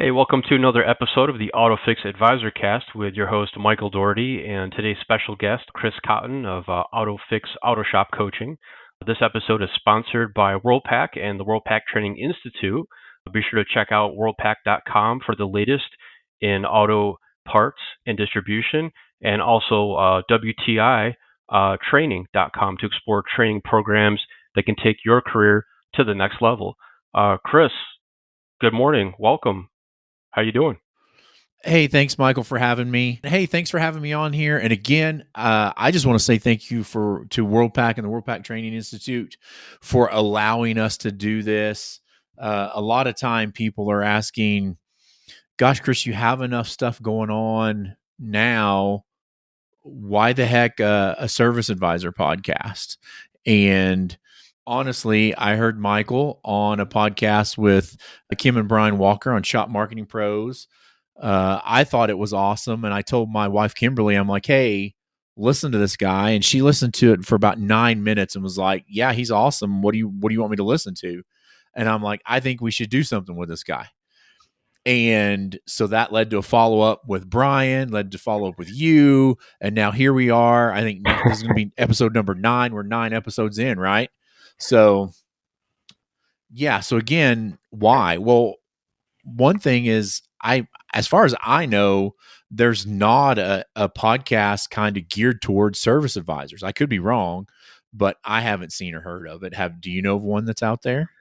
Hey, welcome to another episode of the AutoFix Advisor Cast with your host Michael Doherty and today's special guest Chris Cotton of AutoFix-Auto Shop Coaching. This episode is sponsored by WorldPack and the WorldPack Training Institute. Be sure to check out worldpack.com for the latest in auto parts and distribution, and also WTI training.com to explore training programs that can take your career to the next level. Chris, good morning. Welcome. How you doing? Hey, thanks, Michael, for having me. Hey, thanks for having me on here. And again, I just want to say thank you to WorldPack and the WorldPack Training Institute for allowing us to do this. A lot of time, people are asking, "Gosh, Chris, you have enough stuff going on now. Why the heck a service advisor podcast?" And honestly, I heard Michael on a podcast with Kim and Brian Walker on Shop Marketing Pros. I thought it was awesome, and I told my wife Kimberly, I'm like, "Hey, listen to this guy," and she listened to it for about 9 minutes and was like, "Yeah, he's awesome. What do you want me to listen to?" And I'm like, "I think we should do something with this guy." And so that led to a follow up with Brian, led to follow up with you, and now here we are. I think this is going to be episode number 9. We're 9 episodes in, right? So yeah. So again, why? Well, one thing is, as far as I know, there's not a podcast kind of geared towards service advisors. I could be wrong, but I haven't seen or heard of it. Do you know of one that's out there?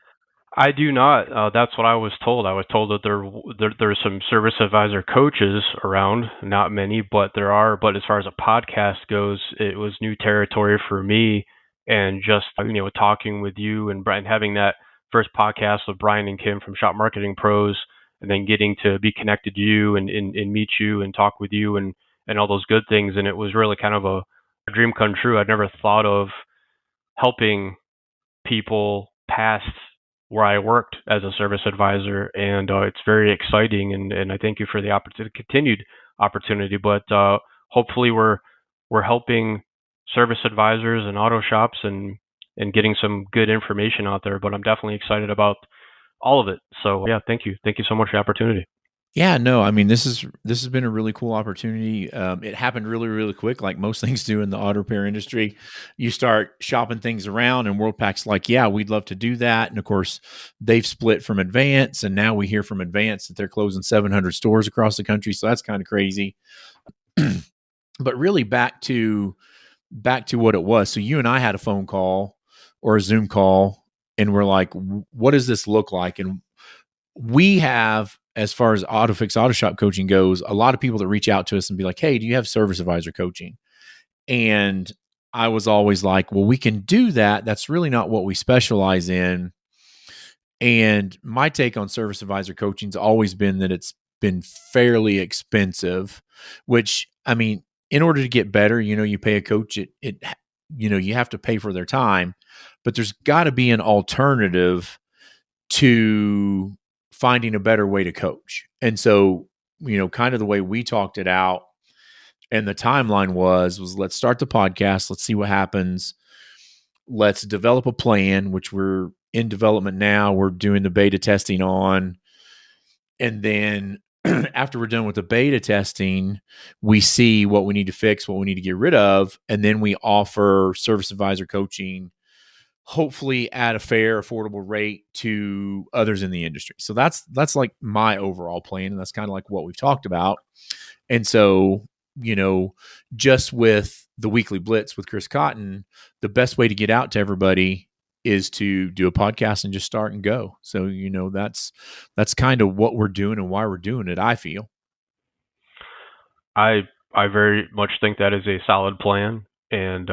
I do not. That's what I was told. I was told that there's some service advisor coaches around, not many, but there are. But as far as a podcast goes, it was new territory for me, and just talking with you and Brian, having that first podcast with Brian and Kim from Shop Marketing Pros, and then getting to be connected to you and meet you and talk with you and all those good things, and it was really kind of a dream come true. I'd never thought of helping people past where I worked as a service advisor, and it's very exciting. And I thank you for the opportunity, continued opportunity. But hopefully, we're helping service advisors and auto shops and getting some good information out there. But I'm definitely excited about all of it. So yeah, thank you so much for the opportunity. Yeah, no, I mean this has been a really cool opportunity. It happened really, really quick, like most things do in the auto repair industry. You start shopping things around, and WorldPack's like, "Yeah, we'd love to do that." And of course, they've split from Advance, and now we hear from Advance that they're closing 700 stores across the country. So that's kind of crazy. But really, back to what it was. So you and I had a phone call or a Zoom call, and we're like, "What does this look like?" And we have, as far as AutoFix-Auto Shop coaching goes, a lot of people that reach out to us and be like, "Hey, do you have service advisor coaching?" And I was always like, "Well, we can do that. That's really not what we specialize in." And my take on service advisor coaching has always been that it's been fairly expensive, which, I mean, in order to get better, you pay a coach, you have to pay for their time, but there's got to be an alternative to finding a better way to coach. And so, kind of the way we talked it out and the timeline was let's start the podcast. Let's see what happens. Let's develop a plan, which we're in development now. We're doing the beta testing on. And then after we're done with the beta testing, we see what we need to fix, what we need to get rid of. And then we offer service advisor coaching, hopefully at a fair, affordable rate to others in the industry. So that's like my overall plan, and that's kind of like what we've talked about. And so, just with the weekly blitz with Chris Cotton, the best way to get out to everybody is to do a podcast and just start and go. So, that's kind of what we're doing and why we're doing it, I feel. I very much think that is a solid plan, and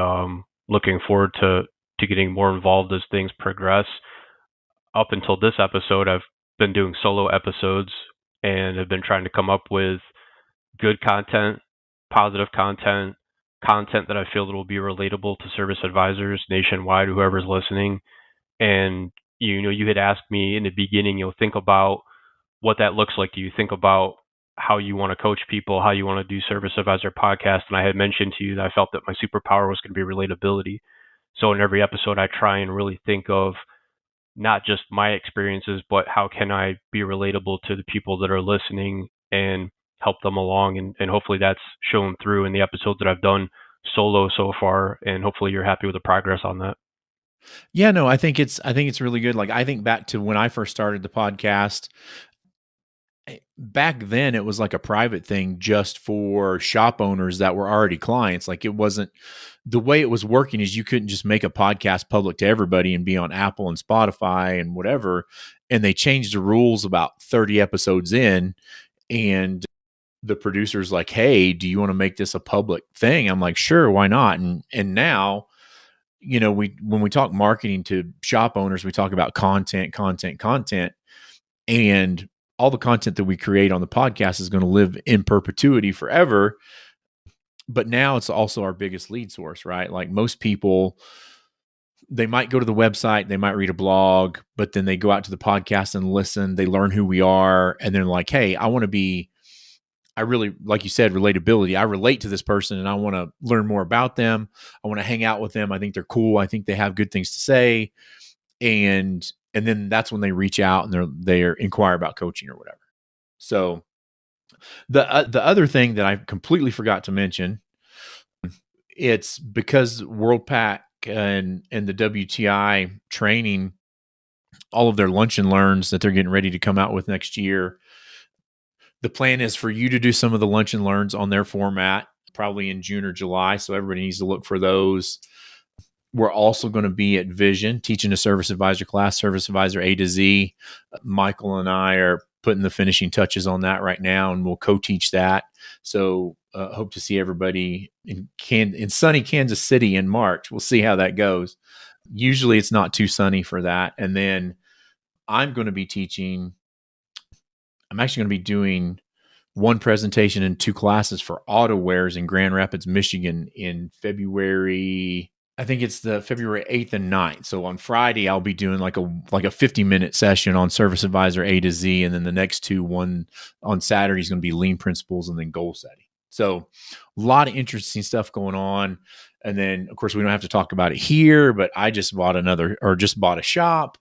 looking forward to getting more involved as things progress. Up until this episode, I've been doing solo episodes and have been trying to come up with good content, positive content that I feel that will be relatable to service advisors nationwide, whoever's listening. And you had asked me in the beginning, think about what that looks like. Do you think about how you want to coach people, how you want to do service advisor podcast? And I had mentioned to you that I felt that my superpower was going to be relatability. So in every episode, I try and really think of not just my experiences, but how can I be relatable to the people that are listening and help them along. And hopefully that's shown through in the episodes that I've done solo so far. And hopefully you're happy with the progress on that. Yeah, no, I think it's really good. Like I think back to when I first started the podcast. Back then it was like a private thing just for shop owners that were already clients. Like it wasn't, the way it was working is you couldn't just make a podcast public to everybody and be on Apple and Spotify and whatever. And they changed the rules about 30 episodes in, and the producer's like, "Hey, do you want to make this a public thing?" I'm like, "Sure, why not?" And now, we when we talk marketing to shop owners, we talk about content, content, content, and all the content that we create on the podcast is going to live in perpetuity forever. But now it's also our biggest lead source, right? Like most people, they might go to the website, they might read a blog, but then they go out to the podcast and listen, they learn who we are, and they're like, "Hey, I really, like you said, relatability. I relate to this person and I want to learn more about them. I want to hang out with them. I think they're cool. I think they have good things to say." And then that's when they reach out and they're inquire about coaching or whatever. So the other thing that I completely forgot to mention, it's because WorldPack and the WTI training, all of their lunch and learns that they're getting ready to come out with next year. The plan is for you to do some of the lunch and learns on their format, probably in June or July. So everybody needs to look for those. We're also going to be at Vision teaching a service advisor class, Service Advisor A to Z. Michael and I are putting the finishing touches on that right now, and we'll co-teach that. So hope to see everybody in sunny Kansas City in March. We'll see how that goes. Usually it's not too sunny for that. And then I'm going to be teaching. I'm actually going to be doing one presentation and two classes for auto wares in Grand Rapids, Michigan in February. I think it's the February 8th and 9th. So on Friday, I'll be doing like a 50-minute session on Service Advisor A to Z. And then the next two, one on Saturday is going to be lean principles and then goal setting. So a lot of interesting stuff going on. And then of course we don't have to talk about it here, but I just bought a shop,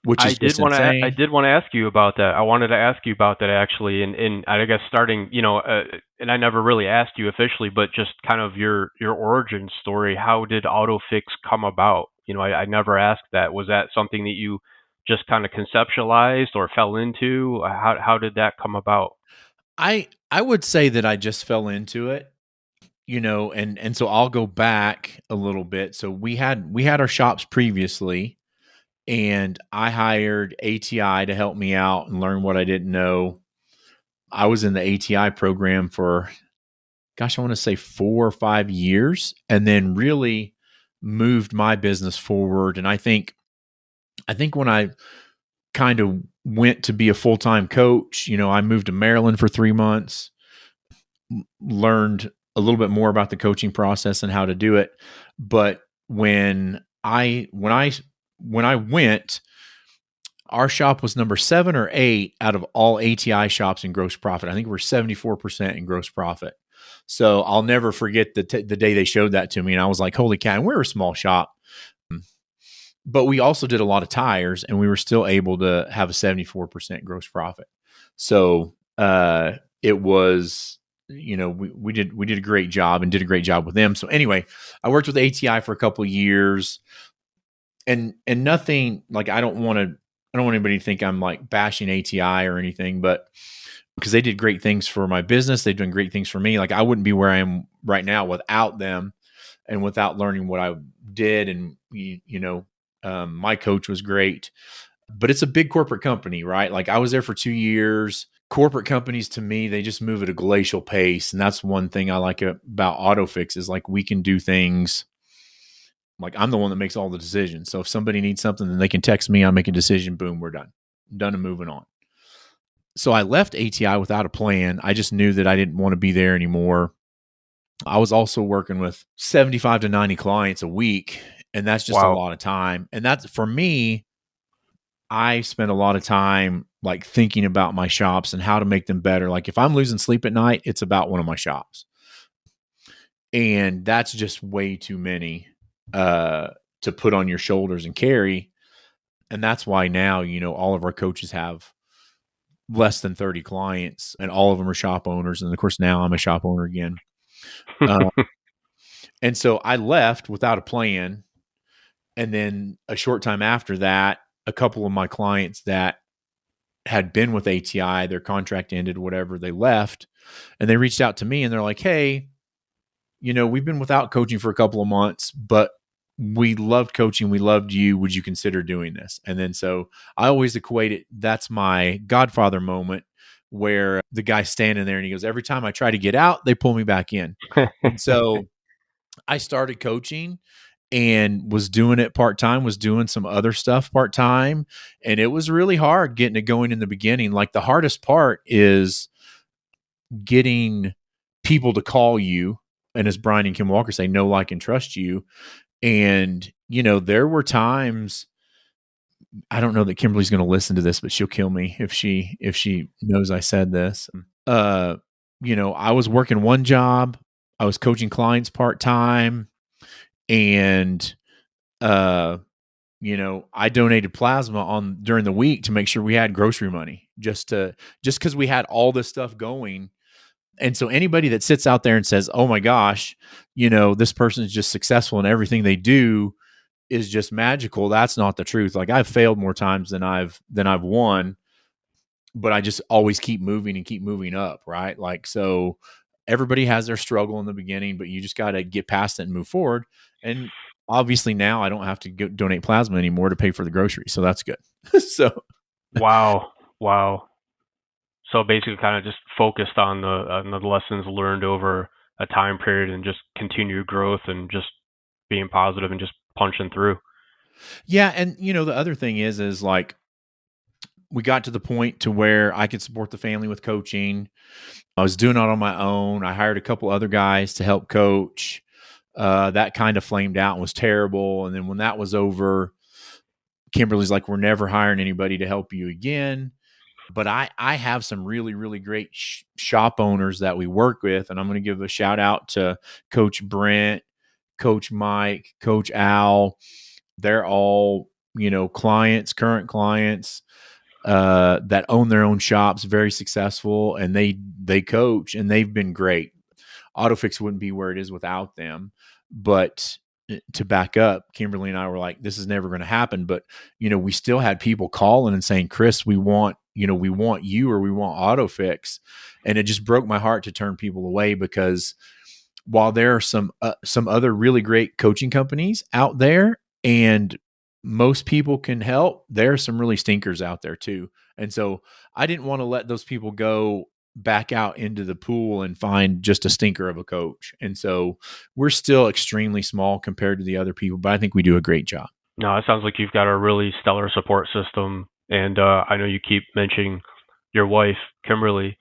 which is just insane. I did want to ask you about that. I wanted to ask you about that actually, and I guess starting, and I never really asked you officially, but just kind of your origin story. How did AutoFix come about? I never asked that. Was that something that you just kind of conceptualized or fell into? How did that come about? I would say that I just fell into it, and so I'll go back a little bit. So we had our shops previously, and I hired ATI to help me out and learn what I didn't know. I was in the ATI program for, gosh, I want to say 4 or 5 years, and then really moved my business forward. And I think when I kind of went to be a full-time coach, I moved to Maryland for 3 months, learned a little bit more about the coaching process and how to do it. But when I went, our shop was number 7 or 8 out of all ATI shops in gross profit. I think we're 74% in gross profit. So I'll never forget the day they showed that to me. And I was like, holy cow, and we're a small shop. But we also did a lot of tires, and we were still able to have a 74% gross profit. So it was, we did a great job and did a great job with them. So anyway, I worked with ATI for a couple of years. And nothing, like, I don't want anybody to think I'm like bashing ATI or anything, but because they did great things for my business, they've done great things for me. Like I wouldn't be where I am right now without them and without learning what I did. And my coach was great, but it's a big corporate company, right? Like I was there for 2 years. Corporate companies, to me, they just move at a glacial pace. And that's one thing I like about AutoFix is like we can do things. Like I'm the one that makes all the decisions. So if somebody needs something, then they can text me. I make a decision. Boom, we're done. Done and moving on. So I left ATI without a plan. I just knew that I didn't want to be there anymore. I was also working with 75 to 90 clients a week, and that's just a lot of time. And that's, for me, I spend a lot of time like thinking about my shops and how to make them better. Like if I'm losing sleep at night, it's about one of my shops. And that's just way too many to put on your shoulders and carry. And that's why now, all of our coaches have less than 30 clients, and all of them are shop owners. And of course, now I'm a shop owner again. Uh, and so I left without a plan. And then a short time after that, a couple of my clients that had been with ATI, their contract ended, whatever, they left, and they reached out to me and they're like, hey, we've been without coaching for a couple of months, but we loved coaching. We loved you. Would you consider doing this? And then so I always equate it. That's my Godfather moment where the guy's standing there and he goes, every time I try to get out, they pull me back in. And so I started coaching and was doing it part time, was doing some other stuff part time. And it was really hard getting it going in the beginning. Like the hardest part is getting people to call you. And as Brian and Kim Walker say, know, like, and trust you. And, there were times, I don't know that Kimberly's going to listen to this, but she'll kill me if she knows I said this. I was working one job, I was coaching clients part time, and I donated plasma during the week to make sure we had grocery money, just because we had all this stuff going. And so anybody that sits out there and says, oh my gosh, this person is just successful in everything they do is just magical, that's not the truth. Like, I've failed more times than I've won, but I just always keep moving and keep moving up, right? Like, so everybody has their struggle in the beginning, but you just got to get past it and move forward. And obviously now I don't have to donate plasma anymore to pay for the groceries, so that's good. So Wow. Wow. So basically, kind of just focused on the lessons learned over a time period and just continued growth and just being positive and just punching through. yeah, and the other thing is like, we got to the point to where I could support the family with coaching. I was doing it on my own. I hired a couple other guys to help coach. That kind of flamed out and was terrible. And then when that was over, Kimberly's like, we're never hiring anybody to help you again. But I have some really, really great shop owners that we work with. And I'm going to give a shout out to Coach Brent, Coach Mike, Coach Al. They're all, current clients that own their own shops, very successful, and they coach, and they've been great. AutoFix wouldn't be where it is without them. But to back up, Kimberly and I were like, this is never going to happen. But, we still had people calling and saying, Chris, we want you, or we want AutoFix. And it just broke my heart to turn people away, because while there are some other really great coaching companies out there, and most people can help, there are some really stinkers out there too. And so I didn't want to let those people go back out into the pool and find just a stinker of a coach. And so we're still extremely small compared to the other people, but I think we do a great job. No, it sounds like you've got a really stellar support system, and I know you keep mentioning your wife, Kimberly,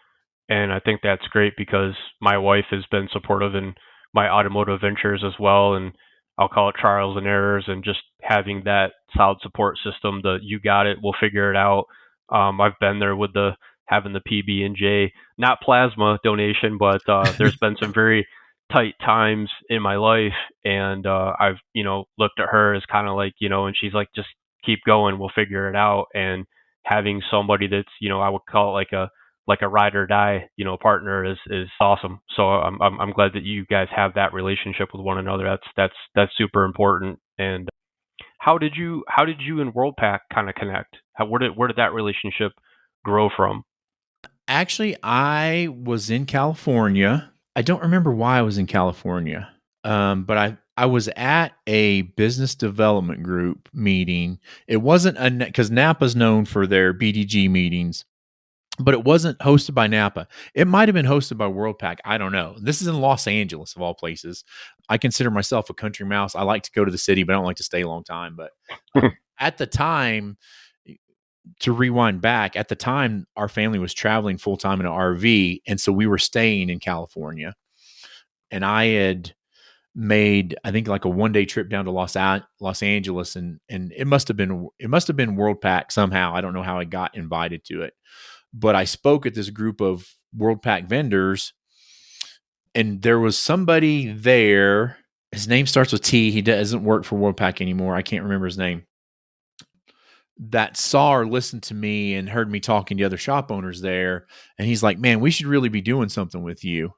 and I think that's great because my wife has been supportive in my automotive ventures as well, and I'll call it trials and errors, and just having that solid support system. The you got it, we'll figure it out. I've been there with the having the PB and J, not plasma donation, but there's been some very tight times in my life, and I've looked at her as kind of like and she's like, just keep going, we'll figure it out. And having somebody that's I would call it like a ride or die partner is awesome. So I'm glad that you guys have that relationship with one another. That's super important. And how did you and WorldPack kind of connect? Where did that relationship grow from? Actually, I was in California. I don't remember why I was in California, but I was at a business development group meeting. It wasn't because Napa's known for their BDG meetings, but it wasn't hosted by Napa. It might have been hosted by WorldPack. I don't know. This is in Los Angeles, of all places. I consider myself a country mouse. I like to go to the city, but I don't like to stay a long time. But at the time, to rewind back, at the time, our family was traveling full time in an RV. And so we were staying in California. And I had made, I think, like a 1-day trip down to Los Angeles. And it must have been WorldPack somehow. I don't know how I got invited to it. But I spoke at this group of WorldPack vendors, and there was somebody there. His name starts with T. He doesn't work for WorldPack anymore. I can't remember his name. that saw or listened to me and heard me talking to other shop owners there. And he's like, man, we should really be doing something with you.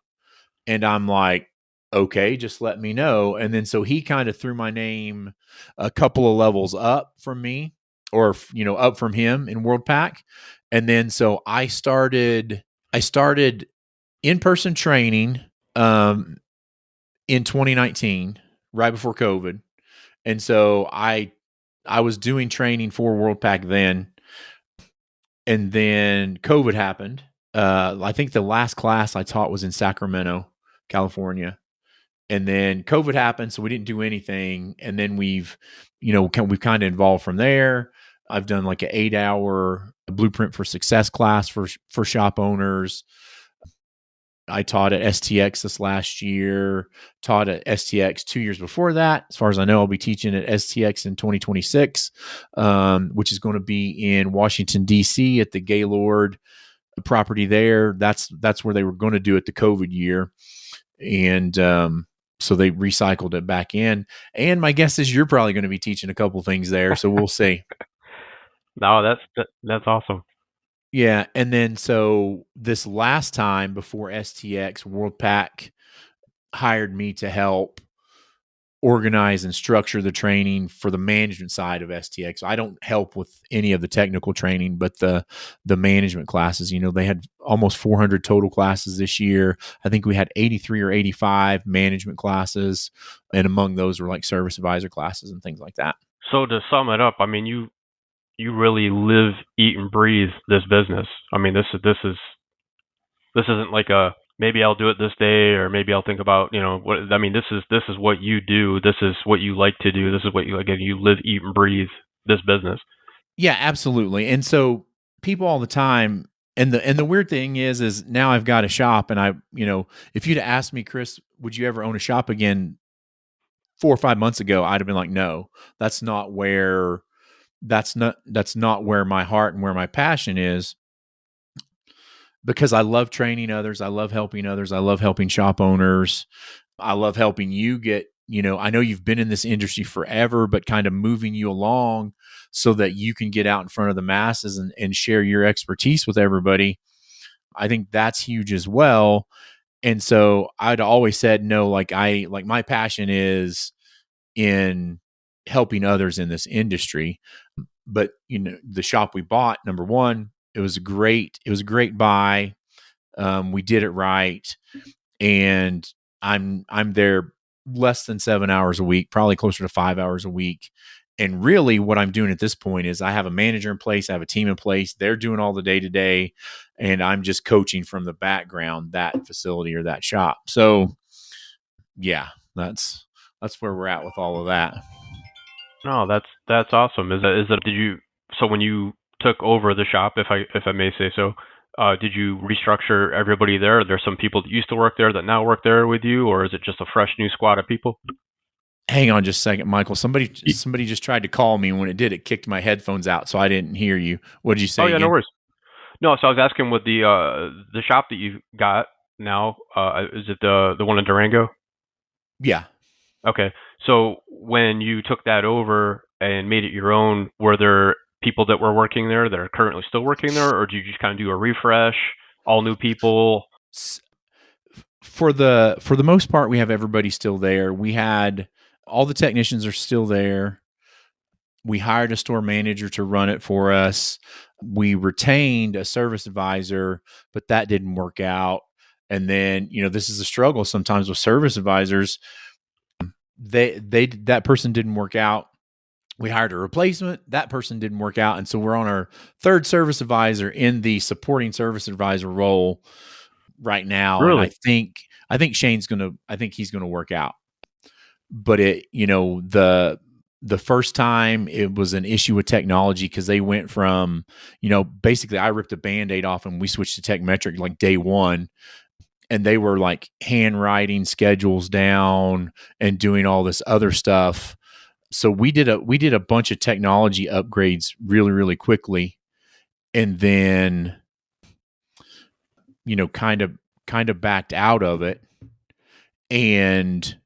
And I'm like, okay, just let me know. And then so he kind of threw my name a couple of levels up from me, or up from him in World Pack. And then so I started in-person training um in 2019, right before COVID. And so I was doing training for World Pack then, and then COVID happened. I think the last class I taught was in Sacramento, California, and then COVID happened, so we didn't do anything. And then we've kind of evolved from there. I've done like an 8-hour blueprint for success class for shop owners. I taught at STX this last year, taught at STX 2 years before that. As far as I know, I'll be teaching at STX in 2026, which is going to be in Washington, D.C. at the Gaylord property there. That's where they were going to do it the COVID year. And so they recycled it back in. And my guess is you're probably going to be teaching a couple things there. So we'll see. No, that's awesome. Yeah. And then so this last time before STX, World Pack hired me to help organize and structure the training for the management side of STX. So I don't help with any of the technical training, but the management classes. They had almost 400 total classes this year. I think we had 83 or 85 management classes, and among those were like service advisor classes and things like that. So to sum it up, I mean, you really live, eat, and breathe this business. I mean, this isn't like a maybe I'll do it this day or maybe I'll think about what I mean. This is what you do. This is what you like to do. This is what you live, eat, and breathe this business. Yeah, absolutely. And so people all the time, and the weird thing is now I've got a shop, and if you'd asked me, Chris, would you ever own a shop again 4 or 5 months ago, I'd have been like, no, that's not where my heart and where my passion is, because I love training others. I love helping others. I love helping shop owners. I love helping you get, I know you've been in this industry forever, but kind of moving you along so that you can get out in front of the masses and share your expertise with everybody. I think that's huge as well. And so I'd always said, no, like my passion is in helping others in this industry. But the shop we bought, number one, it was a great buy. We did it right, and I'm there less than 7 hours a week, probably closer to 5 hours a week. And really what I'm doing at this point is I have a manager in place, I have a team in place, they're doing all the day-to-day, and I'm just coaching from the background, that facility or that shop. So yeah, that's where we're at with all of that. No, that's awesome. Did you so when you took over the shop, if I may say so, did you restructure everybody there? Are there some people that used to work there that now work there with you, or is it just a fresh new squad of people? Hang on just a second, Michael. Somebody just tried to call me. When it did, it kicked my headphones out, so I didn't hear you. What did you Oh say yeah, no again? worries. No, so I was asking with the shop that you got now, is it the one in Durango? Yeah. Okay. So when you took that over and made it your own, were there people that were working there that are currently still working there, or did you just kind of do a refresh, all new people? For the most part, we have everybody still there. We had all the technicians are still there. We hired a store manager to run it for us. We retained a service advisor, but that didn't work out. And then, this is a struggle sometimes with service advisors. That person didn't work out. We hired a replacement. That person didn't work out. And so we're on our third service advisor in the supporting service advisor role right now. And I Really? think I think he's gonna work out. But the first time it was an issue with technology, because they went from, basically I ripped a Band-Aid off and we switched to Techmetric like day one. And they were like handwriting schedules down and doing all this other stuff. So we did a bunch of technology upgrades really, really quickly. And then, kind of backed out of it. And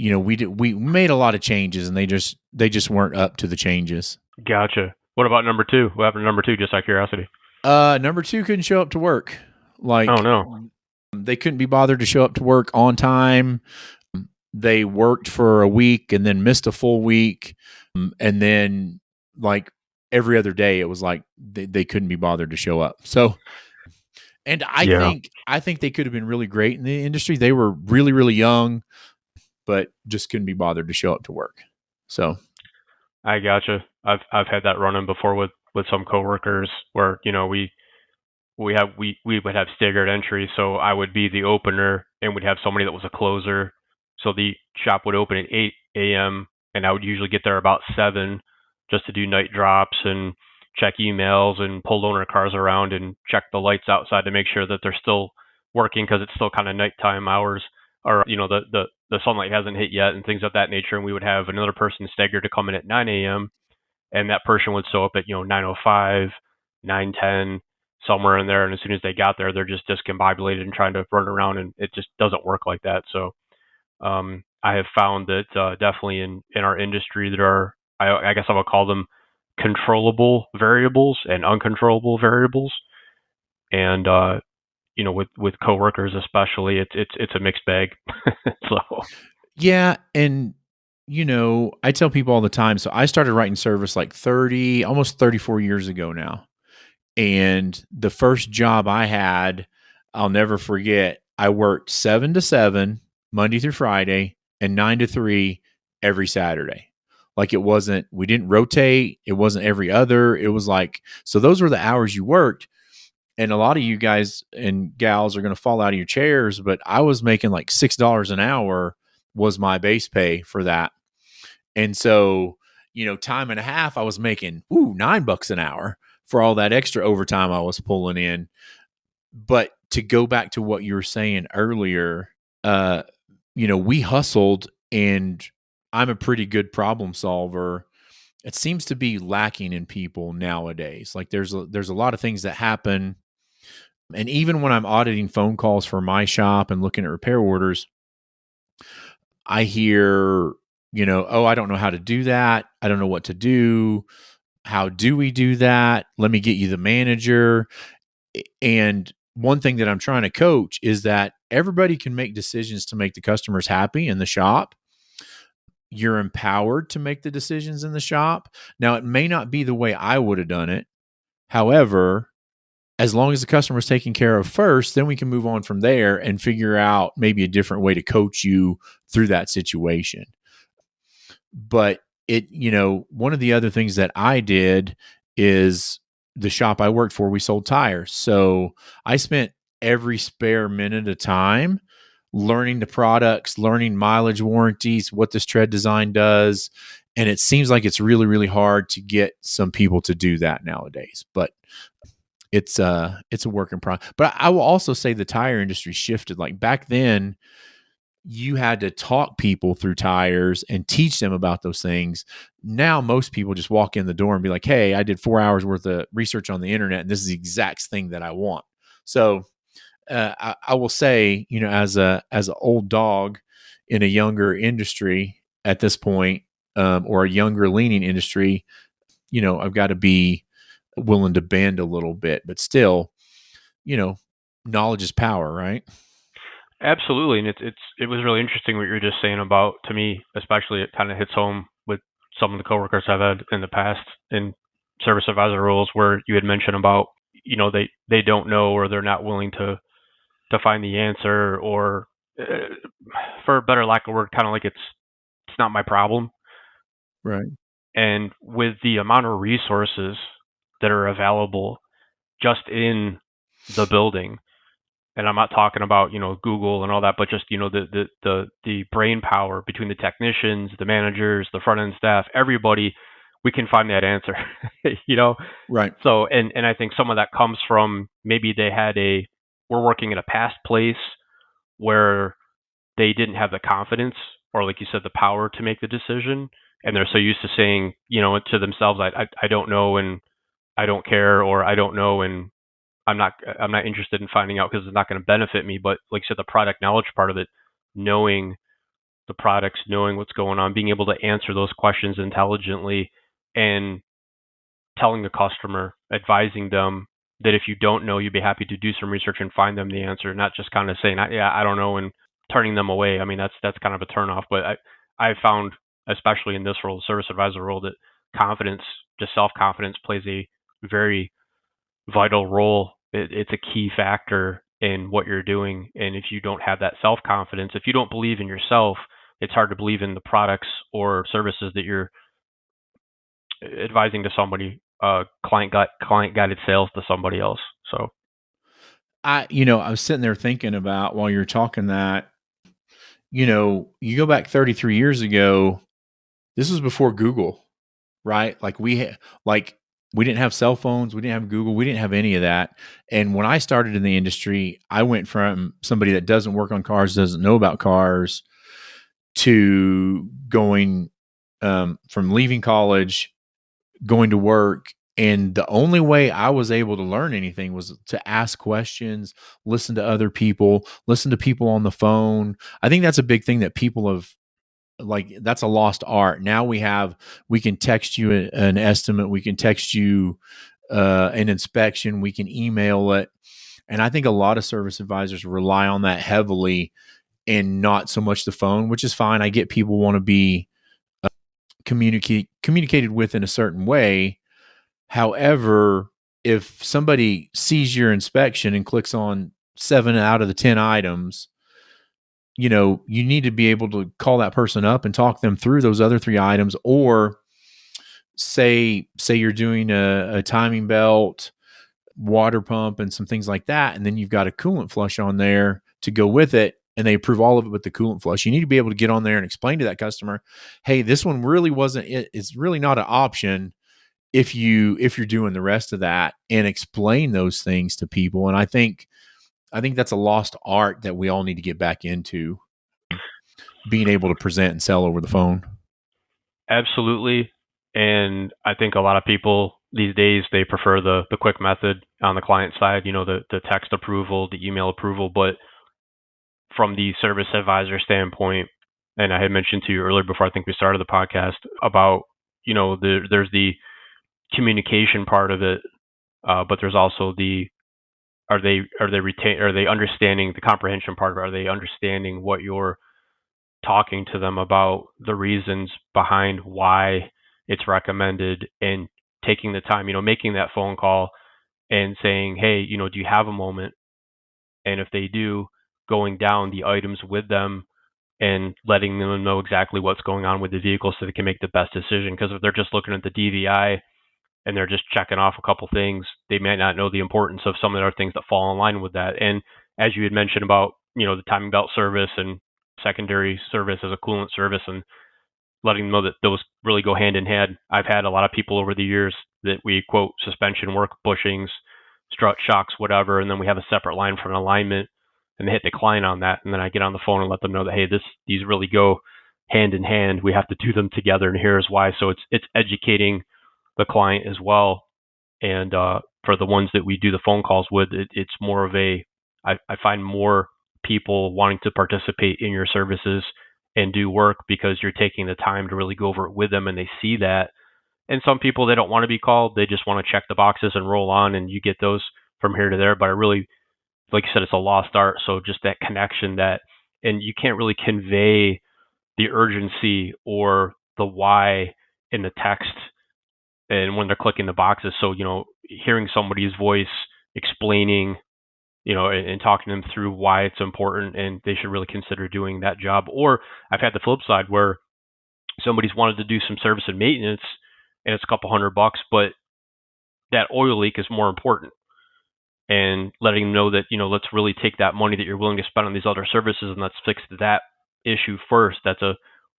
we made a lot of changes, and they just weren't up to the changes. Gotcha. What about number two? What happened to number two? Just out of curiosity. Number two couldn't show up to work. Oh Like no. they couldn't be bothered to show up to work on time. They worked for a week and then missed a full week. And then like every other day it was like they couldn't be bothered to show up. So and Yeah, I think they could have been really great in the industry. They were really, really young, but just couldn't be bothered to show up to work. So I gotcha. I've had that run in before with some coworkers where we would have staggered entries, so I would be the opener and we'd have somebody that was a closer. So the shop would open at 8 a.m. and I would usually get there about 7 just to do night drops and check emails and pull loaner cars around and check the lights outside to make sure that they're still working because it's still kind of nighttime hours, or the sunlight hasn't hit yet and things of that nature. And we would have another person staggered to come in at 9 a.m. and that person would show up at 9:05, 9:10, somewhere in there. And as soon as they got there, they're just discombobulated and trying to run around, and it just doesn't work like that. So I have found that definitely in our industry there are, I guess I would call them controllable variables and uncontrollable variables. And with coworkers especially, it's a mixed bag. So yeah, and I tell people all the time. So I started writing service like 30, almost 34 years ago now. And the first job I had, I'll never forget. I worked 7 to 7 Monday through Friday and 9 to 3 every Saturday. Like we didn't rotate. It wasn't every other. It was like, so those were the hours you worked. And a lot of you guys and gals are going to fall out of your chairs, but I was making like $6 an hour was my base pay for that. And so, time and a half, I was making $9 an hour for all that extra overtime I was pulling in. But to go back to what you were saying earlier, we hustled, and I'm a pretty good problem solver. It seems to be lacking in people nowadays. Like there's a lot of things that happen. And even when I'm auditing phone calls for my shop and looking at repair orders, I hear, oh, I don't know how to do that. I don't know what to do. How do we do that? Let me get you the manager. And one thing that I'm trying to coach is that everybody can make decisions to make the customers happy in the shop. You're empowered to make the decisions in the shop. Now, it may not be the way I would have done it. However, as long as the customer is taken care of first, then we can move on from there and figure out maybe a different way to coach you through that situation. But one of the other things that I did is the shop I worked for, we sold tires. So I spent every spare minute of time learning the products, learning mileage warranties, what this tread design does. And it seems like it's really, really hard to get some people to do that nowadays. But it's a work in progress. But I will also say the tire industry shifted. Like back then, you had to talk people through tires and teach them about those things. Now, most people just walk in the door and be like, hey, I did 4 hours worth of research on the internet, and this is the exact thing that I want. So I will say, as an old dog in a younger industry at this point, or a younger leaning industry, I've got to be willing to bend a little bit, but still, knowledge is power, right? absolutely, and it was really interesting what you were just saying about, to me especially, it kind of hits home with some of the coworkers I've had in the past in service advisor roles, where you had mentioned about they don't know, or they're not willing to find the answer, or for a better lack of word, kind of like it's not my problem. Right. And with the amount of resources that are available just in the building, and I'm not talking about Google and all that, but just the brain power between the technicians, the managers, the front end staff, everybody, we can find that answer. you know. Right. So and I think some of that comes from, maybe we're working at a past place where they didn't have the confidence, or like you said, the power to make the decision, and they're so used to saying to themselves, I don't know, and I don't care, or I don't know, and I'm not interested in finding out because it's not going to benefit me. But like you said, the product knowledge part of it, knowing the products, knowing what's going on, being able to answer those questions intelligently, and telling the customer, advising them that if you don't know, you'd be happy to do some research and find them the answer, not just kind of saying, yeah, I don't know, and turning them away. I mean, that's kind of a turnoff. But I found, especially in this role, the service advisor role, that confidence, just self-confidence, plays a very vital role. It's a key factor in what you're doing. And if you don't have that self-confidence, if you don't believe in yourself, it's hard to believe in the products or services that you're advising to somebody, client guided sales to somebody else. So I was sitting there thinking about, while you're talking, that, you go back 33 years ago, this was before Google, right? Like we didn't have cell phones, we didn't have Google, we didn't have any of that. And when I started in the industry, I went from somebody that doesn't work on cars, doesn't know about cars, to going, from leaving college, going to work. And the only way I was able to learn anything was to ask questions, listen to other people, listen to people on the phone. I think that's a big thing that people have, like, that's a lost art. Now we can text you an estimate, we can text you an inspection, we can email it. And I think a lot of service advisors rely on that heavily, and not so much the phone, which is fine. I get people want to be communicated with in a certain way. However, if somebody sees your inspection and clicks on 7 out of the 10 items, you need to be able to call that person up and talk them through those other 3 items. Or say you're doing a timing belt, water pump, and some things like that, and then you've got a coolant flush on there to go with it, and they approve all of it with the coolant flush. You need to be able to get on there and explain to that customer, hey, this one really wasn't it. It's really not an option if you're doing the rest of that, and explain those things to people. And I think that's a lost art that we all need to get back into, being able to present and sell over the phone. absolutely. And I think a lot of people these days, they prefer the quick method on the client side, the text approval, the email approval. But from the service advisor standpoint, and I had mentioned to you earlier before I think we started the podcast about, there's the communication part of it, but there's also the are they understanding the comprehension part of it? Are they understanding what you're talking to them about, the reasons behind why it's recommended, and taking the time, making that phone call and saying, hey, do you have a moment? And if they do, going down the items with them and letting them know exactly what's going on with the vehicle so they can make the best decision. Because if they're just looking at the DVI and they're just checking off a couple things, they may not know the importance of some of the other things that fall in line with that. And as you had mentioned about, the timing belt service and secondary service as a coolant service, and letting them know that those really go hand in hand. I've had a lot of people over the years that we quote suspension work, bushings, strut shocks, whatever, and then we have a separate line for an alignment, and they hit decline on that, and then I get on the phone and let them know that, hey, these really go hand in hand. We have to do them together, and here's why. So it's educating the client as well. And for the ones that we do the phone calls with, it's more of I find more people wanting to participate in your services and do work because you're taking the time to really go over it with them, and they see that. And some people, they don't want to be called. They just want to check the boxes and roll on, and you get those from here to there. But I really, like you said, it's a lost art. So just that connection, and you can't really convey the urgency or the why in the text and when they're clicking the boxes. So, hearing somebody's voice explaining, and talking them through why it's important and they should really consider doing that job. Or I've had the flip side where somebody's wanted to do some service and maintenance and it's a couple $100, but that oil leak is more important. And letting them know that, let's really take that money that you're willing to spend on these other services and let's fix that issue first. That's a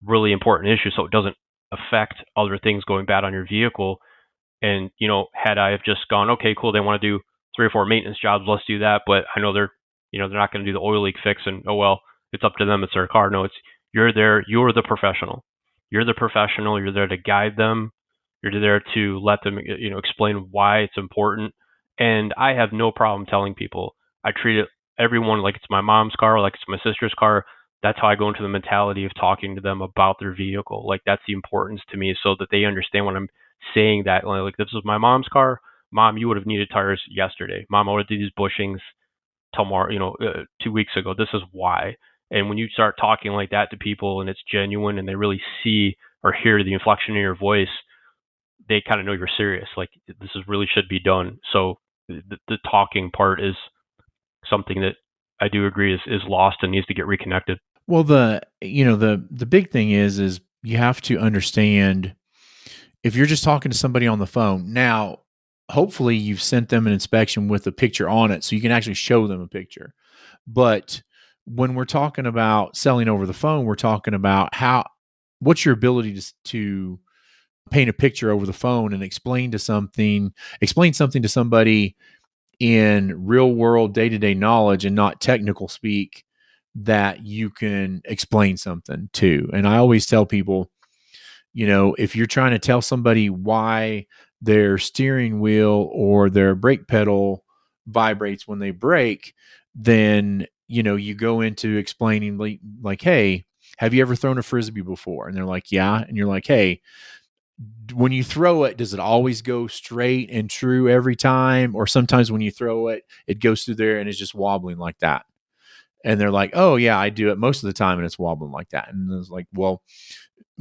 really important issue, so it doesn't affect other things going bad on your vehicle. And, had I have just gone, okay, cool, they want to do 3 or 4 maintenance jobs, let's do that. But I know they're not going to do the oil leak fix, and oh well, it's up to them, it's their car. No, you're the professional. You're the professional. You're there to guide them. You're there to let them, explain why it's important. And I have no problem telling people. I treat everyone like it's my mom's car, like it's my sister's car. That's how I go into the mentality of talking to them about their vehicle. Like, that's the importance to me, so that they understand when I'm saying that, like, this is my mom's car. Mom, you would have needed tires yesterday. Mom, I would have did these bushings tomorrow, 2 weeks ago. This is why. And when you start talking like that to people and it's genuine and they really see or hear the inflection in your voice, they kind of know you're serious. Like, this is really should be done. So the talking part is something that I do agree is lost and needs to get reconnected. Well, the big thing is you have to understand if you're just talking to somebody on the phone. Now, hopefully you've sent them an inspection with a picture on it so you can actually show them a picture. But when we're talking about selling over the phone, we're talking about what's your ability to paint a picture over the phone and explain something to somebody in real world day-to-day knowledge and not technical speak that you can explain something to. And I always tell people, if you're trying to tell somebody why their steering wheel or their brake pedal vibrates when they brake, then, you go into explaining like, hey, have you ever thrown a Frisbee before? And they're like, yeah. And you're like, hey, when you throw it, does it always go straight and true every time? Or sometimes when you throw it, it goes through there and it's just wobbling like that. And they're like, oh yeah, I do it most of the time and it's wobbling like that. And it's like, well,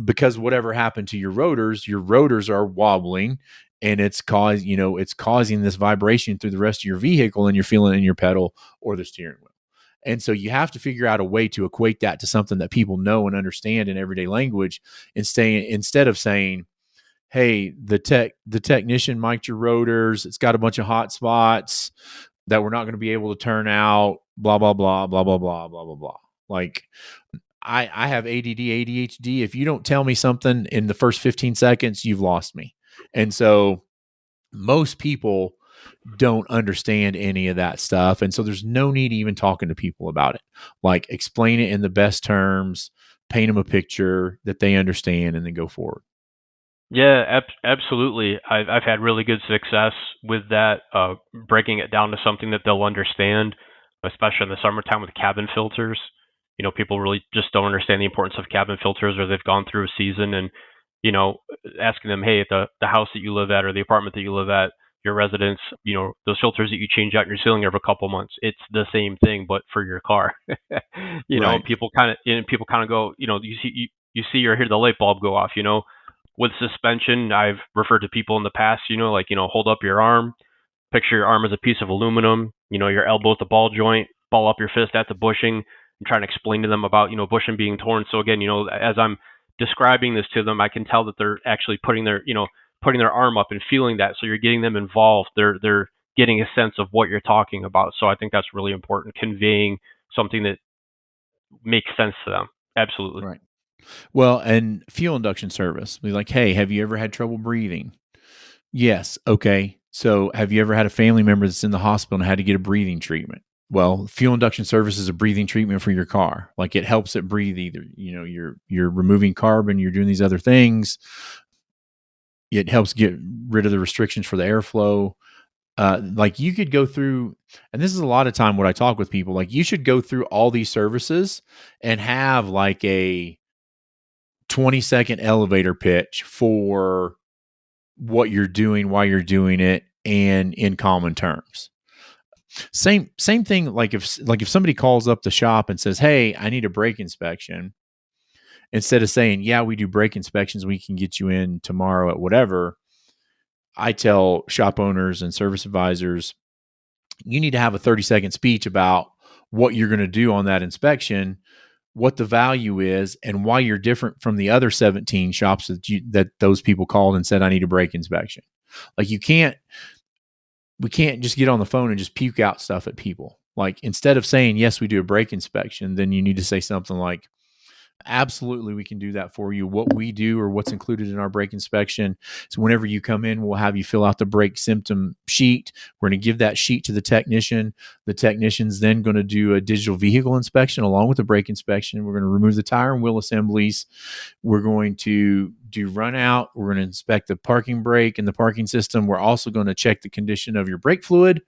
because whatever happened to your rotors are wobbling and it's causing this vibration through the rest of your vehicle and you're feeling it in your pedal or the steering wheel. And so you have to figure out a way to equate that to something that people know and understand in everyday language instead of saying, hey, the technician mic'd your rotors. It's got a bunch of hot spots that we're not going to be able to turn out, blah, blah, blah, blah, blah, blah, blah, blah, blah. Like, I have ADD, ADHD. If you don't tell me something in the first 15 seconds, you've lost me. And so most people don't understand any of that stuff. And so there's no need even talking to people about it. Like, explain it in the best terms, paint them a picture that they understand, and then go forward. Yeah, absolutely. I've had really good success with that, breaking it down to something that they'll understand, especially in the summertime with cabin filters. People really just don't understand the importance of cabin filters, or they've gone through a season and, asking them, hey, at the house that you live at or the apartment that you live at, your residence, those filters that you change out in your ceiling every couple months, it's the same thing, but for your car. Right. People kind of go, you see or hear the light bulb go off, with suspension. I've referred to people in the past, hold up your arm, picture your arm as a piece of aluminum, your elbow at the ball joint, ball up your fist at the bushing, and trying to explain to them about, bushing being torn. So again, as I'm describing this to them, I can tell that they're actually putting their arm up and feeling that. So you're getting them involved. They're getting a sense of what you're talking about. So I think that's really important, conveying something that makes sense to them. Absolutely. Right. Well, and fuel induction service, be like, hey, have you ever had trouble breathing? Yes. Okay. So have you ever had a family member that's in the hospital and had to get a breathing treatment? Well, fuel induction service is a breathing treatment for your car. Like, it helps it breathe. Either, you're removing carbon, you're doing these other things. It helps get rid of the restrictions for the airflow. Like, you could go through, and this is a lot of time what I talk with people, like, you should go through all these services and have like a 20-second elevator pitch for what you're doing, why you're doing it, and in common terms. Same thing. Like, if somebody calls up the shop and says, hey, I need a brake inspection, instead of saying, yeah, we do brake inspections, we can get you in tomorrow at whatever, I tell shop owners and service advisors, you need to have a 30-second speech about what you're going to do on that inspection, what the value is, and why you're different from the other 17 shops that those people called and said, I need a brake inspection. Like, we can't just get on the phone and just puke out stuff at people. Like, instead of saying, yes, we do a brake inspection, then you need to say something like, absolutely, we can do that for you. What we do, or what's included in our brake inspection, so whenever you come in, we'll have you fill out the brake symptom sheet. We're going to give that sheet to the technician. The technician's then going to do a digital vehicle inspection along with the brake inspection. We're going to remove the tire and wheel assemblies. We're going to do run out. We're going to inspect the parking brake and the parking system. We're also going to check the condition of your brake fluid.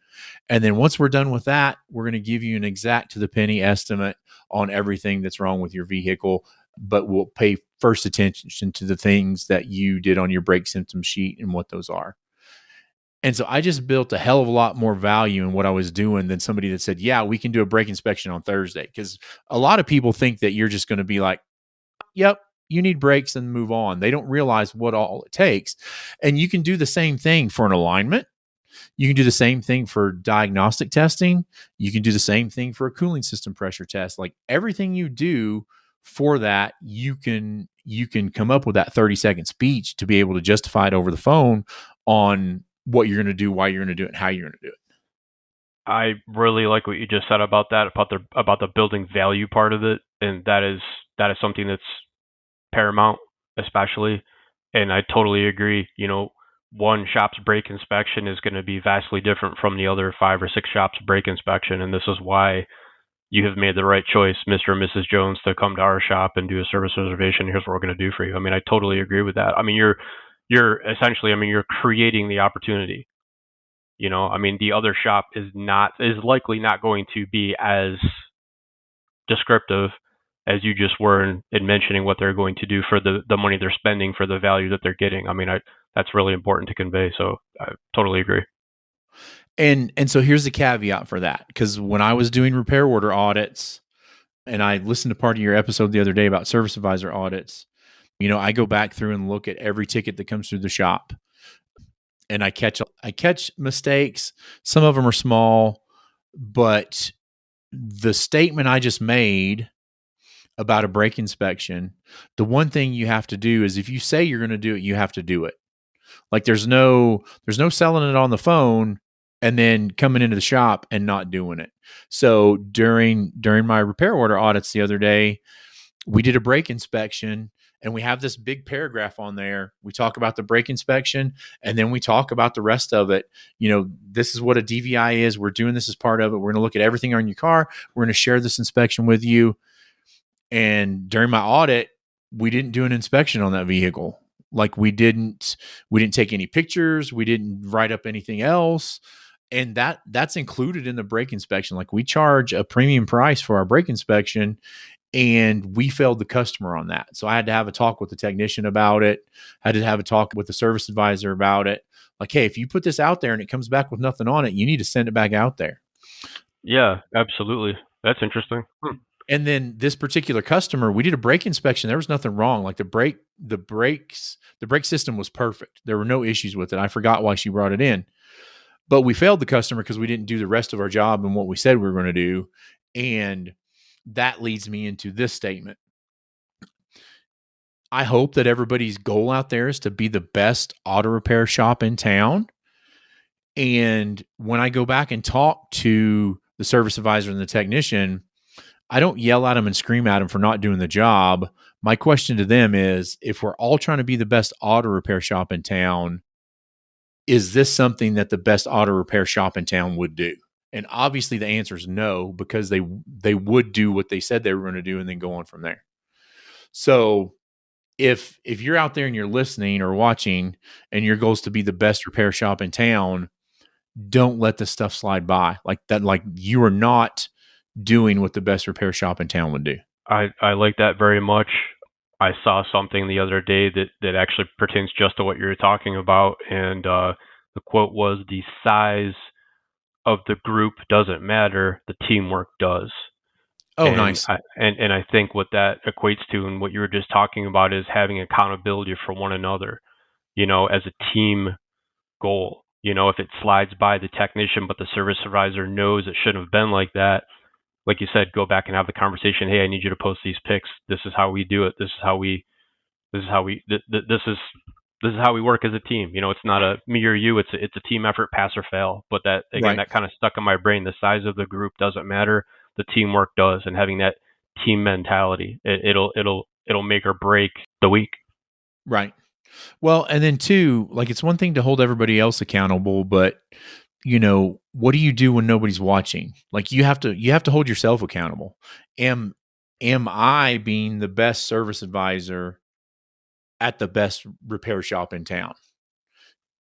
And then once we're done with that, we're going to give you an exact to the penny estimate on everything that's wrong with your vehicle. but we'll pay first attention to the things that you did on your brake symptom sheet and what those are. And so I just built a hell of a lot more value in what I was doing than somebody that said, yeah, we can do a brake inspection on Thursday. Because a lot of people think that you're just going to be like, yep, you need brakes and move on. They don't realize what all it takes. And you can do the same thing for an alignment. You can do the same thing for diagnostic testing. You can do the same thing for a cooling system pressure test. Like everything you do for that, you can come up with that 30-second speech to be able to justify it over the phone on what you're going to do, why you're going to do it, and how you're going to do it. I really like what you just said about that, about the building value part of it, and that is something that's paramount, especially. And I totally agree. One shop's brake inspection is going to be vastly different from the other 5 or 6 shops' brake inspection, and this is why you have made the right choice, Mr. and Mrs. Jones, to come to our shop and do a service reservation. Here's what we're going to do for you. I mean, I totally agree with that. I mean, you're essentially, you're creating the opportunity. The other shop is likely not going to be as descriptive as you just were in mentioning what they're going to do for the money they're spending for the value that they're getting. That's really important to convey. So I totally agree. And so here's the caveat for that, because when I was doing repair order audits, and I listened to part of your episode the other day about service advisor audits, I go back through and look at every ticket that comes through the shop, and I catch mistakes. Some of them are small, but the statement I just made about a brake inspection, the one thing you have to do is if you say you're going to do it, you have to do it. Like there's no selling it on the phone and then coming into the shop and not doing it. So during my repair order audits the other day, we did a brake inspection, and we have this big paragraph on there. We talk about the brake inspection, and then we talk about the rest of it. This is what a DVI is. We're doing this as part of it. We're going to look at everything on your car. We're going to share this inspection with you. And during my audit, we didn't do an inspection on that vehicle. Like we didn't take any pictures. We didn't write up anything else. And that's included in the brake inspection. Like we charge a premium price for our brake inspection, and we failed the customer on that. So I had to have a talk with the technician about it. I had to have a talk with the service advisor about it. Like, hey, if you put this out there and it comes back with nothing on it, you need to send it back out there. Yeah, absolutely. That's interesting. And then this particular customer, we did a brake inspection. There was nothing wrong. Like the brake system was perfect. There were no issues with it. I forgot why she brought it in, but we failed the customer because we didn't do the rest of our job and what we said we were going to do. And that leads me into this statement. I hope that everybody's goal out there is to be the best auto repair shop in town. And when I go back and talk to the service advisor and the technician, I don't yell at them and scream at them for not doing the job. My question to them is, if we're all trying to be the best auto repair shop in town, is this something that the best auto repair shop in town would do? And obviously the answer is no, because they would do what they said they were going to do and then go on from there. So if you're out there and you're listening or watching and your goal is to be the best repair shop in town, don't let this stuff slide by like that. Like you are not doing what the best repair shop in town would do. I like that very much. I saw something the other day that actually pertains just to what you're talking about. And the quote was, the size of the group doesn't matter, the teamwork does. Oh, and nice. And I think what that equates to and what you were just talking about is having accountability for one another, as a team goal. If it slides by the technician, but the service advisor knows it shouldn't have been like that, like you said, go back and have the conversation. Hey, I need you to post these pics. This is how we do it. This is how we work as a team. It's not a me or you. It's a team effort, pass or fail. But that, again, right, that kind of stuck in my brain. The size of the group doesn't matter. The teamwork does. And having that team mentality, it'll make or break the week. Right. Well, and then too, like it's one thing to hold everybody else accountable, but what do you do when nobody's watching? Like you have to hold yourself accountable. Am I being the best service advisor at the best repair shop in town?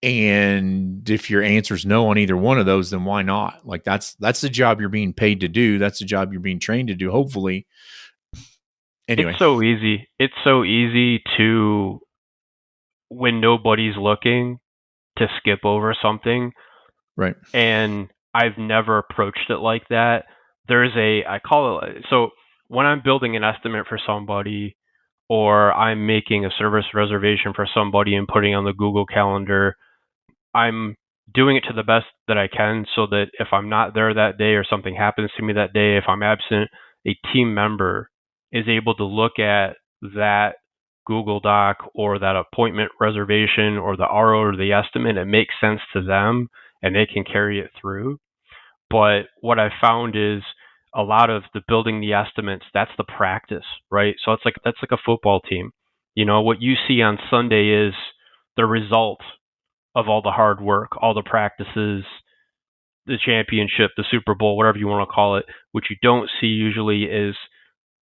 And if your answer is no on either one of those, then why not? Like that's the job you're being paid to do. That's the job you're being trained to do, hopefully. It's Anyway, so easy. It's so easy to, when nobody's looking, to skip over something. right. And I've never approached it like that. I call it, so when I'm building an estimate for somebody, or I'm making a service reservation for somebody and putting on the Google Calendar, I'm doing it to the best that I can so that if I'm not there that day or something happens to me that day, if I'm absent, a team member is able to look at that Google Doc or that appointment reservation or the RO or the estimate. It makes sense to them and they can carry it through. But what I found is a lot of the building the estimates, that's the practice, right? So that's like a football team. What you see on Sunday is the result of all the hard work, all the practices, the championship, the Super Bowl, whatever you want to call it. What you don't see usually is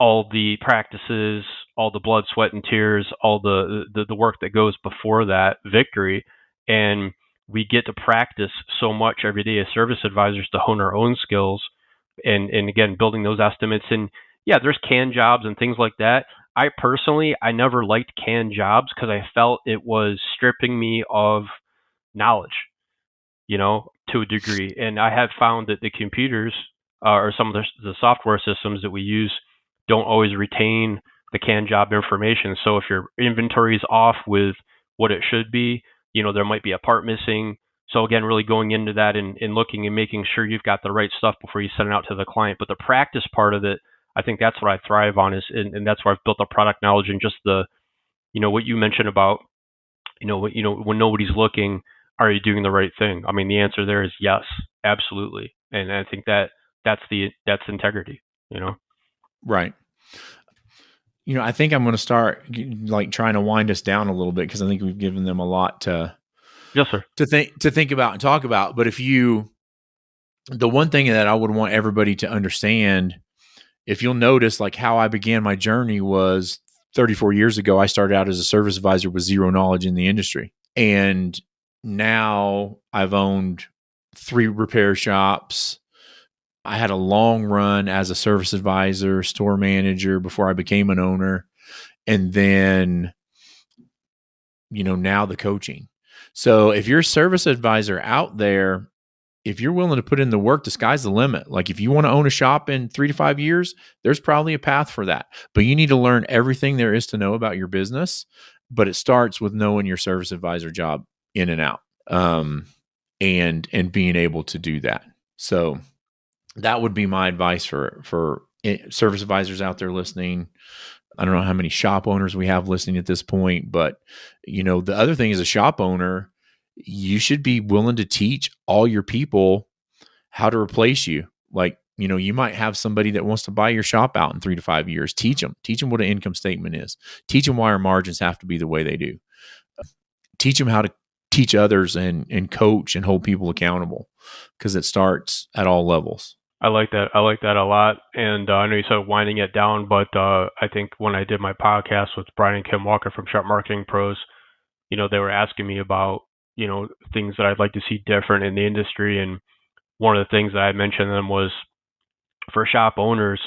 all the practices, all the blood, sweat, and tears, all the work that goes before that victory. And we get to practice so much every day as service advisors to hone our own skills and again, building those estimates. And yeah, there's canned jobs and things like that. I never liked canned jobs because I felt it was stripping me of knowledge, to a degree. And I have found that the computers or some of the software systems that we use don't always retain the canned job information. So if your inventory is off with what it should be, there might be a part missing. So again, really going into that and looking and making sure you've got the right stuff before you send it out to the client. But the practice part of it, I think that's what I thrive on and that's where I've built up product knowledge and just what you mentioned about when nobody's looking, are you doing the right thing? I mean, the answer there is yes, absolutely. And I think that's integrity, Right. I think I'm going to start like trying to wind us down a little bit because I think we've given them a lot Yes, sir. to think about and talk about. But the one thing that I would want everybody to understand, if you'll notice, like how I began my journey was 34 years ago. I started out as a service advisor with zero knowledge in the industry, and now I've owned 3 repair shops. I had a long run as a service advisor, store manager before I became an owner. And then, now the coaching. So if you're a service advisor out there, if you're willing to put in the work, the sky's the limit. Like if you want to own a shop in 3 to 5 years, there's probably a path for that. But you need to learn everything there is to know about your business. But it starts with knowing your service advisor job in and out, and being able to do that. So that would be my advice for service advisors out there listening. I don't know how many shop owners we have listening at this point, but the other thing as a shop owner, you should be willing to teach all your people how to replace you. Like, you might have somebody that wants to buy your shop out in 3 to 5 years. Teach them what an income statement is. Teach them why our margins have to be the way they do. Teach them how to teach others and coach and hold people accountable, because it starts at all levels. I like that. I like that a lot. And I know you said winding it down, but I think when I did my podcast with Brian and Kim Walker from Shop Marketing Pros, they were asking me about, things that I'd like to see different in the industry. And one of the things that I mentioned to them was for shop owners,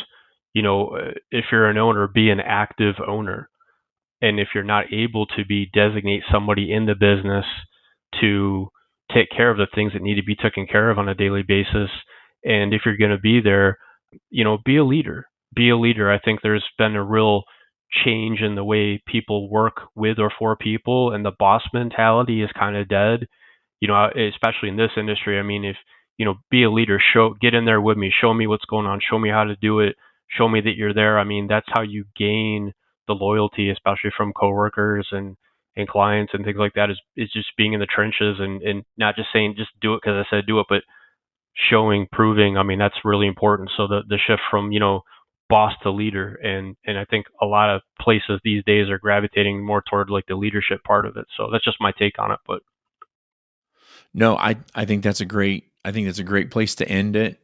if you're an owner, be an active owner. And if you're not able to designate somebody in the business to take care of the things that need to be taken care of on a daily basis, and if you're going to be there, be a leader. Be a leader. I think there's been a real change in the way people work with or for people, and the boss mentality is kind of dead. Especially in this industry. I mean, if be a leader, get in there with me, show me what's going on, show me how to do it, show me that you're there. I mean, that's how you gain the loyalty, especially from coworkers and clients and things like that. Is just being in the trenches and not just saying just do it because I said do it, but showing, proving. I mean, that's really important. So the shift from boss to leader, and I think a lot of places these days are gravitating more toward like the leadership part of it. So that's just my take on it. But No, I think that's a great place to end it.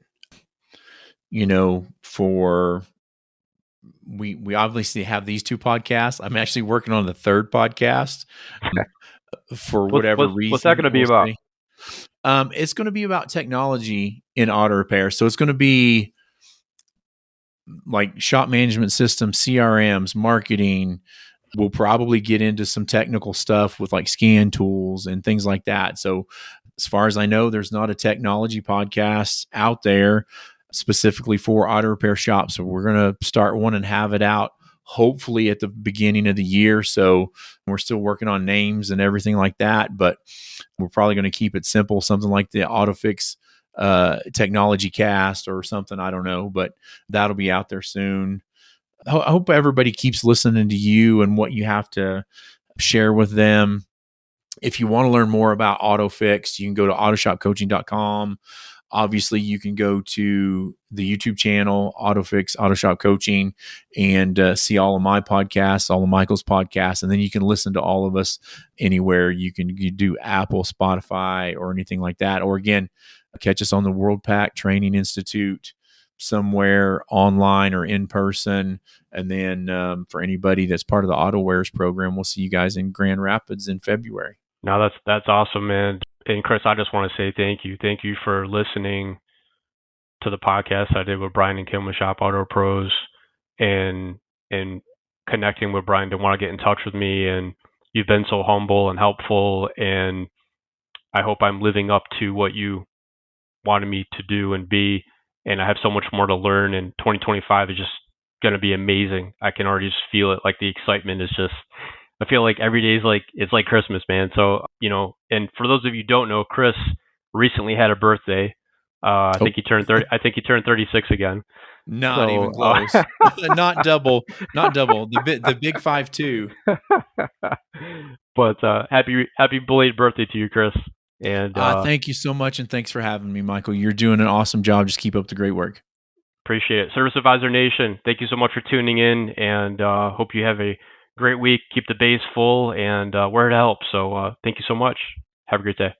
For we obviously have these 2 podcasts. I'm actually working on the 3rd podcast for whatever what's that reason. going to be about? It's going to be about technology in auto repair. So it's going to be like shop management systems, CRMs, marketing. We'll probably get into some technical stuff with like scan tools and things like that. So, as far as I know, there's not a technology podcast out there specifically for auto repair shops. So, we're going to start one and have it out hopefully at the beginning of the year. So, we're still working on names and everything like that, but we're probably going to keep it simple, something like the AutoFix technology cast or something. I don't know, but that'll be out there soon. I hope everybody keeps listening to you and what you have to share with them. If you want to learn more about AutoFix, you can go to autoshopcoaching.com. Obviously, you can go to the YouTube channel, AutoFix, Auto Shop Coaching, and see all of my podcasts, all of Michael's podcasts. And then you can listen to all of us anywhere. You do Apple, Spotify, or anything like that. Or again, catch us on the WorldPack Training Institute somewhere online or in person. And then for anybody that's part of the AutoWares program, we'll see you guys in Grand Rapids in February. No, that's awesome, man. And Chris, I just want to say thank you. Thank you for listening to the podcast I did with Brian and Kim with Shop Auto Pros, and connecting with Brian to want to get in touch with me. And you've been so humble and helpful, and I hope I'm living up to what you wanted me to do and be. And I have so much more to learn, and 2025 is just going to be amazing. I can already just feel it. Like the excitement is just, I feel like every day is like, it's like Christmas, man. So, and for those of you who don't know, Chris recently had a birthday. I think he turned 30. I think he turned 36 again. Not even close. Not double. The big 5'2". But happy belated birthday to you, Chris. And thank you so much, and thanks for having me, Michael. You're doing an awesome job. Just keep up the great work. Appreciate it. Service Advisor Nation, thank you so much for tuning in, and hope you have a great week. Keep the base full, and we're here to help. So thank you so much. Have a great day.